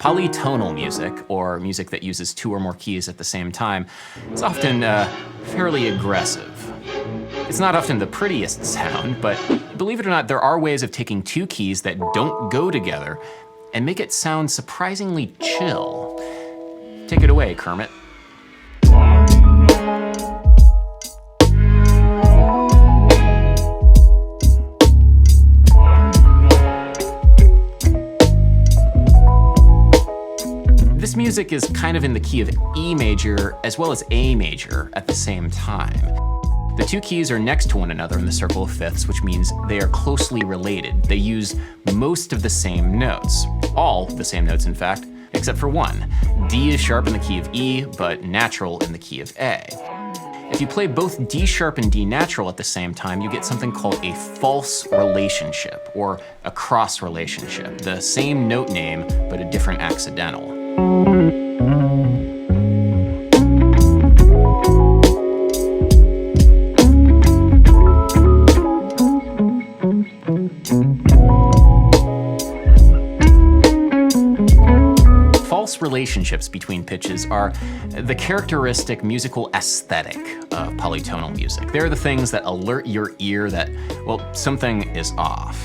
Polytonal music, or music that uses two or more keys at the same time, is often fairly aggressive. It's not often the prettiest sound, but believe it or not, there are ways of taking two keys that don't go together and make it sound surprisingly chill. Take it away, Kermit. This music is kind of in the key of E major as well as A major at the same time. The two keys are next to one another in the circle of fifths, which means they are closely related. They use most of the same notes. All the same notes, in fact, except for one. D is sharp in the key of E, but natural in the key of A. If you play both D sharp and D natural at the same time, you get something called a false relationship, or a cross relationship. The same note name, but a different accidental. False relationships between pitches are the characteristic musical aesthetic of polytonal music. They're the things that alert your ear that, well, something is off.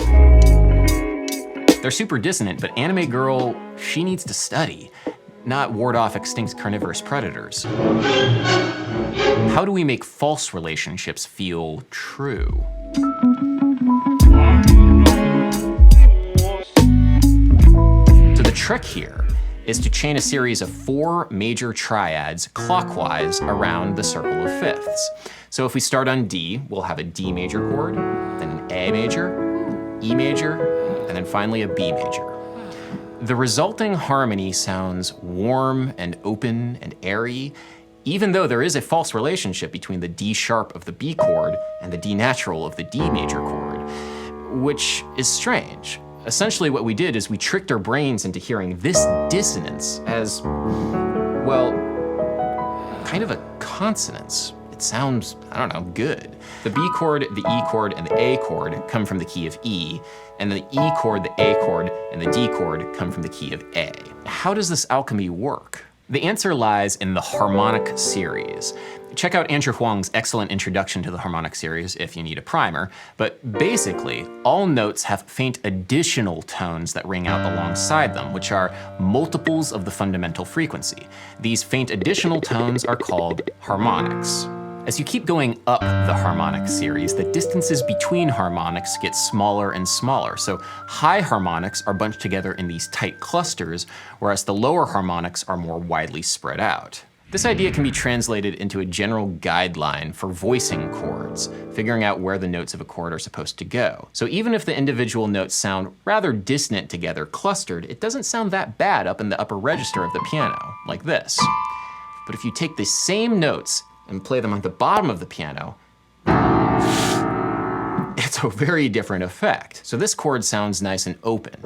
They're super dissonant, but anime girl, she needs to study, not ward off extinct carnivorous predators. How do we make false relationships feel true? So the trick here is to chain a series of 4 major triads clockwise around the circle of fifths. So if we start on D, we'll have a D major chord, then an A major, E major, and then finally a B major. The resulting harmony sounds warm and open and airy, even though there is a false relationship between the D sharp of the B chord and the D natural of the D major chord, which is strange. Essentially what we did is we tricked our brains into hearing this dissonance as, well, kind of a consonance. It sounds, I don't know, good. The B chord, the E chord, and the A chord come from the key of E, and the E chord, the A chord, and the D chord come from the key of A. How does this alchemy work? The answer lies in the harmonic series. Check out Andrew Huang's excellent introduction to the harmonic series if you need a primer, but basically, all notes have faint additional tones that ring out alongside them, which are multiples of the fundamental frequency. These faint additional tones are called harmonics. As you keep going up the harmonic series, the distances between harmonics get smaller and smaller. So high harmonics are bunched together in these tight clusters, whereas the lower harmonics are more widely spread out. This idea can be translated into a general guideline for voicing chords, figuring out where the notes of a chord are supposed to go. So even if the individual notes sound rather dissonant together, clustered, it doesn't sound that bad up in the upper register of the piano, like this. But if you take the same notes and play them on the bottom of the piano, it's a very different effect. So this chord sounds nice and open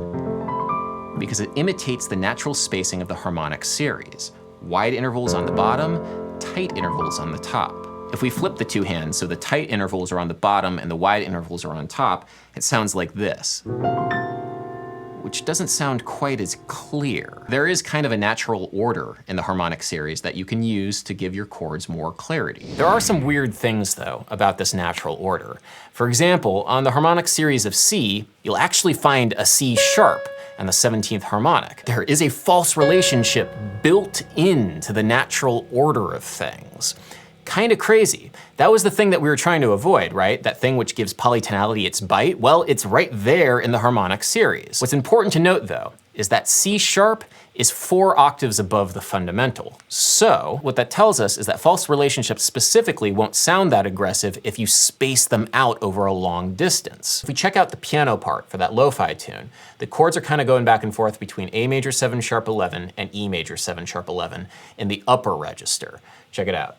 because it imitates the natural spacing of the harmonic series. Wide intervals on the bottom, tight intervals on the top. If we flip the two hands so the tight intervals are on the bottom and the wide intervals are on top, it sounds like this, which doesn't sound quite as clear. There is kind of a natural order in the harmonic series that you can use to give your chords more clarity. There are some weird things, though, about this natural order. For example, on the harmonic series of C, you'll actually find a C sharp and the 17th harmonic. There is a false relationship built into the natural order of things. Kind of crazy. That was the thing that we were trying to avoid, right? That thing which gives polytonality its bite? Well, it's right there in the harmonic series. What's important to note, though, is that C sharp is 4 octaves above the fundamental. So what that tells us is that false relationships specifically won't sound that aggressive if you space them out over a long distance. If we check out the piano part for that lo-fi tune, the chords are kind of going back and forth between A major 7 sharp 11 and E major 7 sharp 11 in the upper register. Check it out.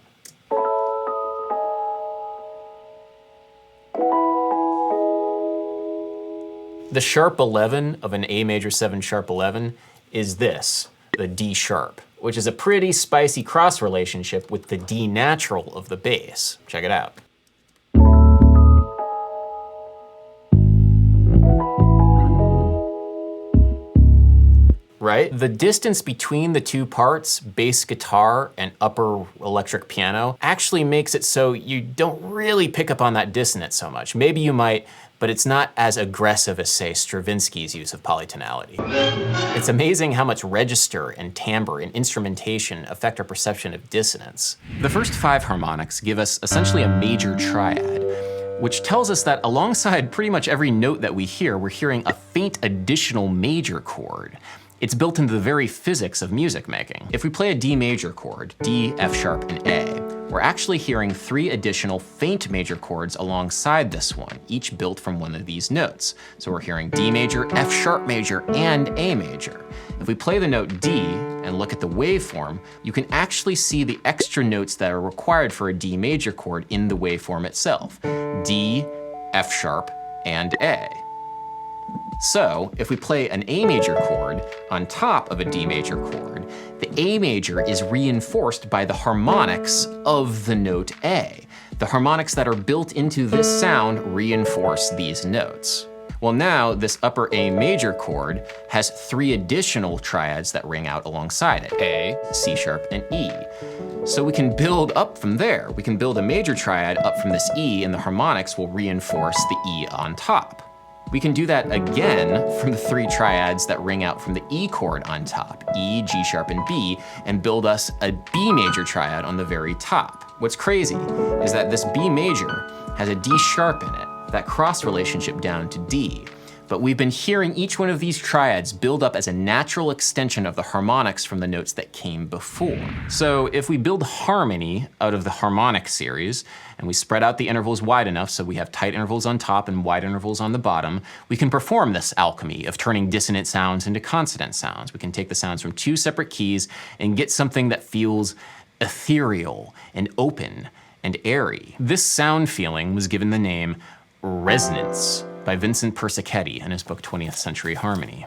The sharp 11 of an A major 7 sharp 11 is this, the D sharp, which is a pretty spicy cross relationship with the D natural of the bass. Check it out. right? The distance between the two parts, bass guitar and upper electric piano, actually makes it so you don't really pick up on that dissonance so much. Maybe you might, but it's not as aggressive as, say, Stravinsky's use of polytonality. It's amazing how much register and timbre and instrumentation affect our perception of dissonance. The first 5 harmonics give us essentially a major triad, which tells us that alongside pretty much every note that we hear, we're hearing a faint additional major chord. It's built into the very physics of music making. If we play a D major chord, D, F sharp, and A, we're actually hearing 3 additional faint major chords alongside this one, each built from one of these notes. So we're hearing D major, F sharp major, and A major. If we play the note D and look at the waveform, you can actually see the extra notes that are required for a D major chord in the waveform itself. D, F sharp, and A. So, if we play an A major chord on top of a D major chord, the A major is reinforced by the harmonics of the note A. The harmonics that are built into this sound reinforce these notes. Well, now this upper A major chord has 3 additional triads that ring out alongside it: A, C sharp, and E. So we can build up from there. We can build a major triad up from this E, and the harmonics will reinforce the E on top. We can do that again from the 3 triads that ring out from the E chord on top, E, G sharp, and B, and build us a B major triad on the very top. What's crazy is that this B major has a D sharp in it, that cross relationship down to D. But we've been hearing each one of these triads build up as a natural extension of the harmonics from the notes that came before. So if we build harmony out of the harmonic series, and we spread out the intervals wide enough so we have tight intervals on top and wide intervals on the bottom, we can perform this alchemy of turning dissonant sounds into consonant sounds. We can take the sounds from 2 separate keys and get something that feels ethereal and open and airy. This sound feeling was given the name resonance by Vincent Persichetti in his book 20th Century Harmony.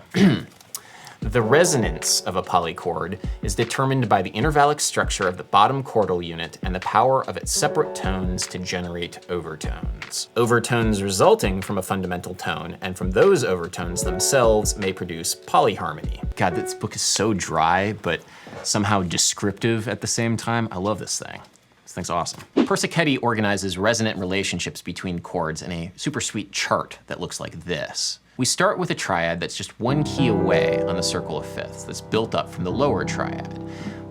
The resonance of a polychord is determined by the intervallic structure of the bottom chordal unit and the power of its separate tones to generate overtones. Overtones resulting from a fundamental tone, and from those overtones themselves may produce polyharmony. God, this book is so dry, but somehow descriptive at the same time. I love this thing. This thing's awesome. Persichetti organizes resonant relationships between chords in a super sweet chart that looks like this. We start with a triad that's just 1 key away on the circle of fifths that's built up from the lower triad.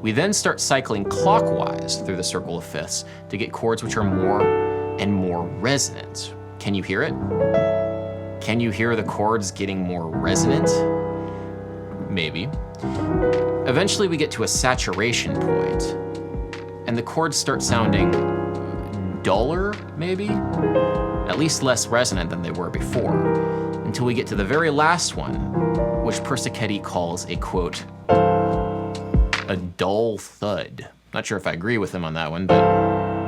We then start cycling clockwise through the circle of fifths to get chords which are more and more resonant. Can you hear it? Can you hear the chords getting more resonant? Maybe. Eventually we get to a saturation point, and the chords start sounding duller, maybe? At least less resonant than they were before, until we get to the very last one, which Persichetti calls a, quote, a dull thud. Not sure if I agree with him on that one, but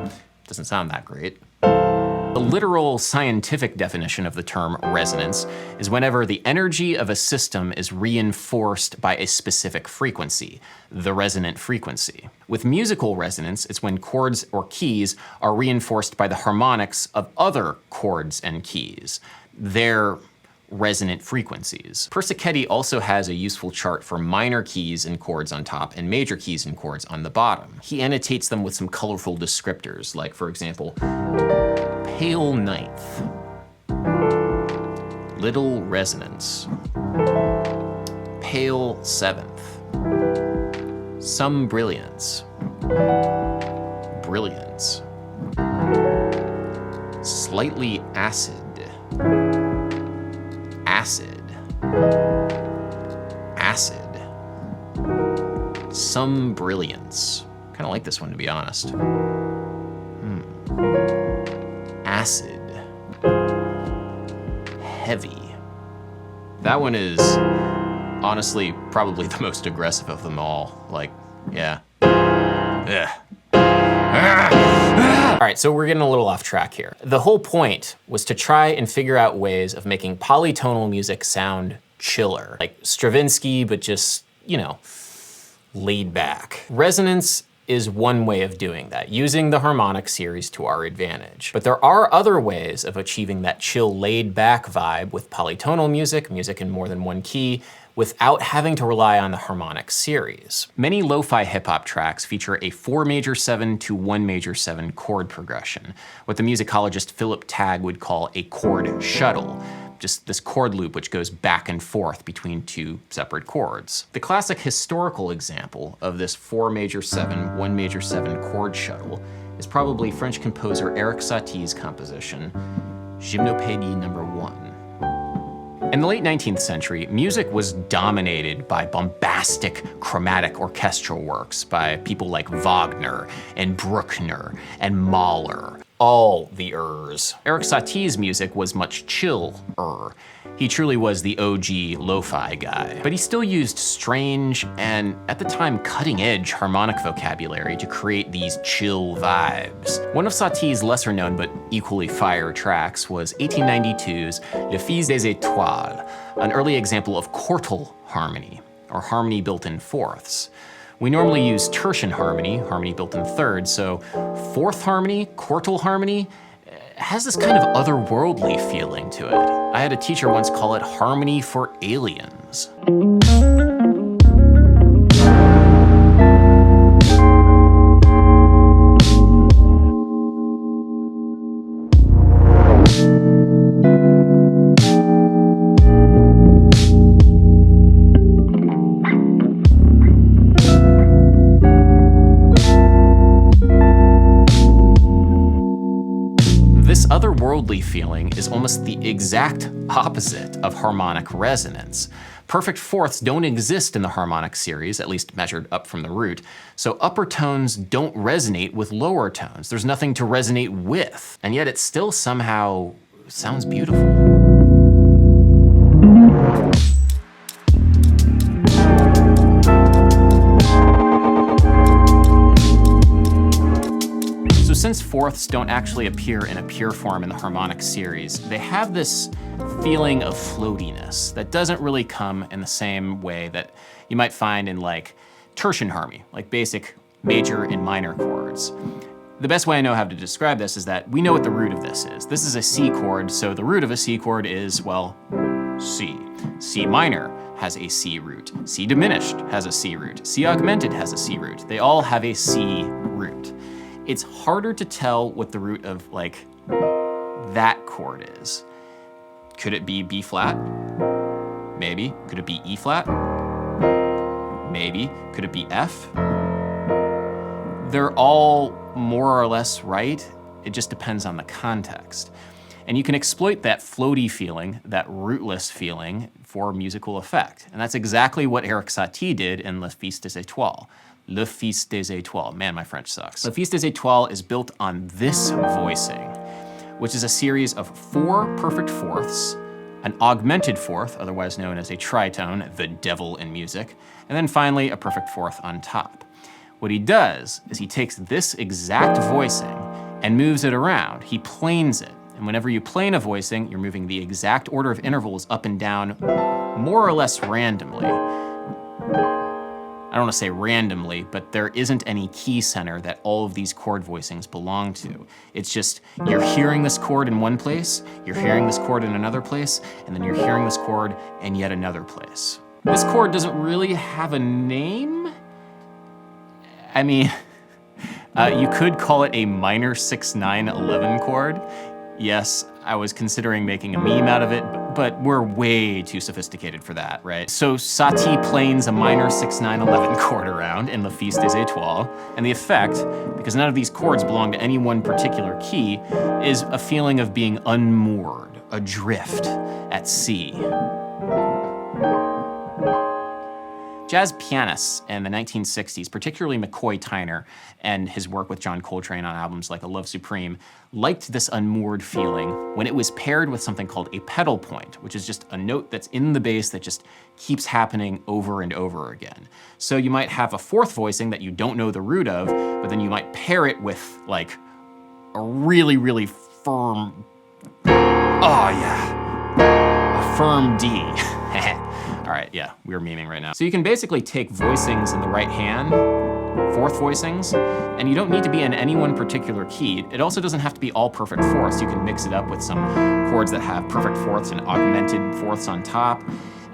it doesn't sound that great. The literal scientific definition of the term resonance is whenever the energy of a system is reinforced by a specific frequency, the resonant frequency. With musical resonance, it's when chords or keys are reinforced by the harmonics of other chords and keys, their resonant frequencies. Persichetti also has a useful chart for minor keys and chords on top and major keys and chords on the bottom. He annotates them with some colorful descriptors, like, for example, pale ninth, little resonance, pale seventh, some brilliance, brilliance, slightly acid, acid, acid, some brilliance. Kind of like this one, to be honest. Acid, heavy. That one is honestly probably the most aggressive of them all. Like, yeah. Ugh. All right, so we're getting a little off track here. The whole point was to try and figure out ways of making polytonal music sound chiller, like Stravinsky, but just, you know, laid back. Resonance is one way of doing that, using the harmonic series to our advantage. But there are other ways of achieving that chill, laid back vibe with polytonal music, music in more than one key, without having to rely on the harmonic series. Many lo-fi hip-hop tracks feature a 4 major 7 to 1 major 7 chord progression, what the musicologist Philip Tagg would call a chord shuttle. Just this chord loop which goes back and forth between two separate chords. The classic historical example of this 4 major 7, 1 major 7 chord shuttle is probably French composer Erik Satie's composition, Gymnopédie No. 1. In the late 19th century, music was dominated by bombastic, chromatic orchestral works by people like Wagner and Bruckner and Mahler. All the Erik Satie's music was much chiller. He truly was the OG lo-fi guy. But he still used strange and, at the time, cutting-edge harmonic vocabulary to create these chill vibes. One of Satie's lesser-known but equally fire tracks was 1892's Le Fils des Étoiles, an early example of quartal harmony, or harmony built in fourths. We normally use tertian harmony, harmony built in thirds, so fourth harmony, quartal harmony, has this kind of otherworldly feeling to it. I had a teacher once call it harmony for aliens. This otherworldly feeling is almost the exact opposite of harmonic resonance. Perfect fourths don't exist in the harmonic series, at least measured up from the root, so upper tones don't resonate with lower tones. There's nothing to resonate with, and yet it still somehow sounds beautiful. Since fourths don't actually appear in a pure form in the harmonic series, they have this feeling of floatiness that doesn't really come in the same way that you might find in like tertian harmony, like basic major and minor chords. The best way I know how to describe this is that we know what the root of this is. This is a C chord, so the root of a C chord is, well, C. C minor has a C root. C diminished has a C root. C augmented has a C root. They all have a C root. It's harder to tell what the root of, like, that chord is. Could it be B flat? Maybe. Could it be E flat? Maybe. Could it be F? They're all more or less right. It just depends on the context. And you can exploit that floaty feeling, that rootless feeling, for musical effect. And that's exactly what Erik Satie did in Le Fils des Étoiles. Le Fils des Étoiles. Man, my French sucks. Le Fils des Étoiles is built on this voicing, which is a series of 4 perfect fourths, an augmented fourth, otherwise known as a tritone, the devil in music, and then finally a perfect fourth on top. What he does is he takes this exact voicing and moves it around. He planes it. And whenever you plane a voicing, you're moving the exact order of intervals up and down, more or less randomly. I don't want to say randomly, but there isn't any key center that all of these chord voicings belong to. It's just, you're hearing this chord in one place, you're hearing this chord in another place, and then you're hearing this chord in yet another place. This chord doesn't really have a name. I mean, you could call it a minor 6-9-11 chord. Yes, I was considering making a meme out of it, but we're way too sophisticated for that, right? So Satie planes a minor 6-9-11 chord around in Le Fils des Étoiles, and the effect, because none of these chords belong to any one particular key, is a feeling of being unmoored, adrift at sea. Jazz pianists in the 1960s, particularly McCoy Tyner and his work with John Coltrane on albums like A Love Supreme, liked this unmoored feeling when it was paired with something called a pedal point, which is just a note that's in the bass that just keeps happening over and over again. So you might have a fourth voicing that you don't know the root of, but then you might pair it with like a really, really firm, oh yeah, a firm D. All right, yeah, we're memeing right now. So you can basically take voicings in the right hand, fourth voicings, and you don't need to be in any one particular key. It also doesn't have to be all perfect fourths. You can mix it up with some chords that have perfect fourths and augmented fourths on top.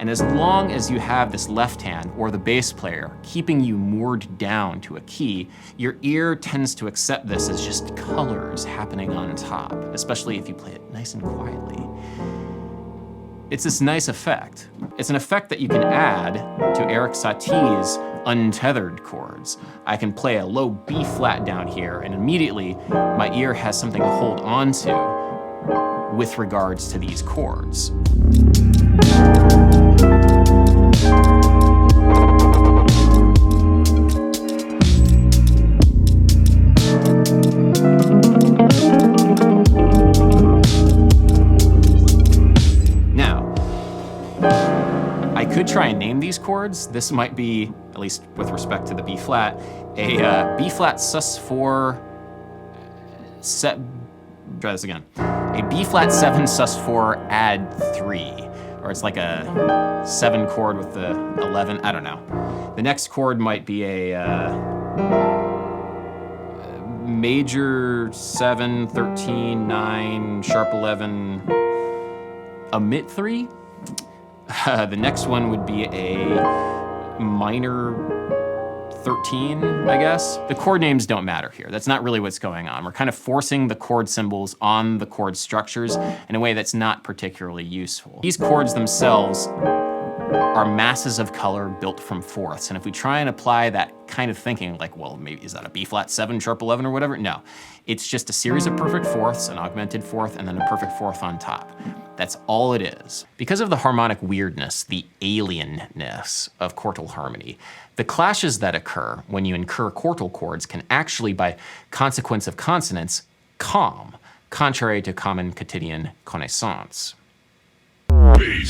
And as long as you have this left hand or the bass player keeping you moored down to a key, your ear tends to accept this as just colors happening on top, especially if you play it nice and quietly. It's this nice effect. It's an effect that you can add to Eric Satie's untethered chords. I can play a low B flat down here, and immediately my ear has something to hold on to with regards to these chords. I could try and name these chords. This might be, at least with respect to the B flat, a B flat sus4 try this again. A B flat 7 sus4 add 3, or it's like a 7 chord with the 11, I don't know. The next chord might be a major 7, 13, 9, sharp 11, omit 3. The next one would be a minor 13, I guess. The chord names don't matter here. That's not really what's going on. We're kind of forcing the chord symbols on the chord structures in a way that's not particularly useful. These chords themselves are masses of color built from fourths. And if we try and apply that kind of thinking, like, well, maybe is that a B flat 7, sharp 11 or whatever? No, it's just a series of perfect fourths, an augmented fourth, and then a perfect fourth on top. That's all it is. Because of the harmonic weirdness, the alienness of quartal harmony, the clashes that occur when you incur quartal chords can actually, by consequence of consonants, calm, contrary to common quotidian connaissance. Peace.